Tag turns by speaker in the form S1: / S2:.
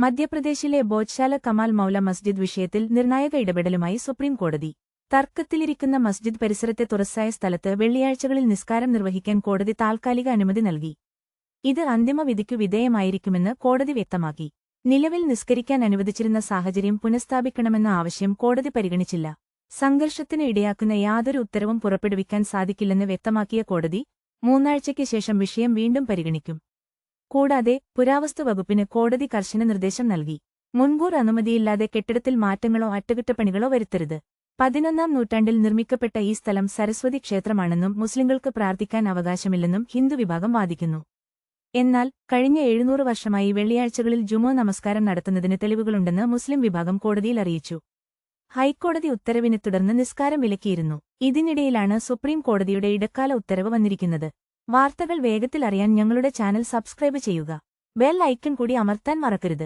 S1: മധ്യപ്രദേശിലെ ബോധ്ശാല കമാൽ മൗല മസ്ജിദ് വിഷയത്തിൽ നിർണായക ഇടപെടലുമായി സുപ്രീം കോടതി. തർക്കത്തിലിരിക്കുന്ന മസ്ജിദ് പരിസരത്തെ തുറസ്സായ സ്ഥലത്ത് വെള്ളിയാഴ്ചകളിൽ നിസ്കാരം നിർവഹിക്കാൻ കോടതി താൽക്കാലിക അനുമതി നൽകി. ഇത് അന്തിമ വിധിക്കു വിധേയമായിരിക്കുമെന്ന് കോടതി വ്യക്തമാക്കി. നിലവിൽ നിസ്കരിക്കാൻ അനുവദിച്ചിരുന്ന സാഹചര്യം പുനഃസ്ഥാപിക്കണമെന്ന ആവശ്യം കോടതി പരിഗണിച്ചില്ല. സംഘർഷത്തിന് ഇടയാക്കുന്ന യാതൊരു ഉത്തരവും പുറപ്പെടുവിക്കാൻ സാധിക്കില്ലെന്ന് വ്യക്തമാക്കിയ കോടതി 3 ആഴ്ചയ്ക്ക് ശേഷം വിഷയം വീണ്ടും പരിഗണിക്കും. കൂടാതെ പുരാവസ്തു വകുപ്പിന് കോടതി കർശന നിർദ്ദേശം നൽകി. മുൻകൂർ അനുമതിയില്ലാതെ കെട്ടിടത്തിൽ മാറ്റങ്ങളോ അറ്റകുറ്റപ്പണികളോ വരുത്തരുത്. 11ാം നൂറ്റാണ്ടിൽ നിർമ്മിക്കപ്പെട്ട ഈ സ്ഥലം സരസ്വതി ക്ഷേത്രമാണെന്നും മുസ്ലിങ്ങൾക്ക് പ്രാർത്ഥിക്കാൻ അവകാശമില്ലെന്നും ഹിന്ദു വിഭാഗം വാദിക്കുന്നു. എന്നാൽ കഴിഞ്ഞ 700 വർഷമായി വെള്ളിയാഴ്ചകളിൽ ജുമോ നമസ്കാരം നടത്തുന്നതിന് തെളിവുകളുണ്ടെന്ന് മുസ്ലിം വിഭാഗം കോടതിയിൽ അറിയിച്ചു. ഹൈക്കോടതി ഉത്തരവിനെ തുടർന്ന് നിസ്കാരം വിലക്കിയിരുന്നു. ഇതിനിടയിലാണ് സുപ്രീം കോടതിയുടെ ഇടക്കാല ഉത്തരവ് വന്നിരിക്കുന്നത്. വാർത്തകൾ വേഗത്തിൽ അറിയാൻ ഞങ്ങളുടെ ചാനൽ സബ്സ്ക്രൈബ് ചെയ്യുക. ബെൽ ഐക്കൺ കൂടി അമർത്താൻ മറക്കരുത്.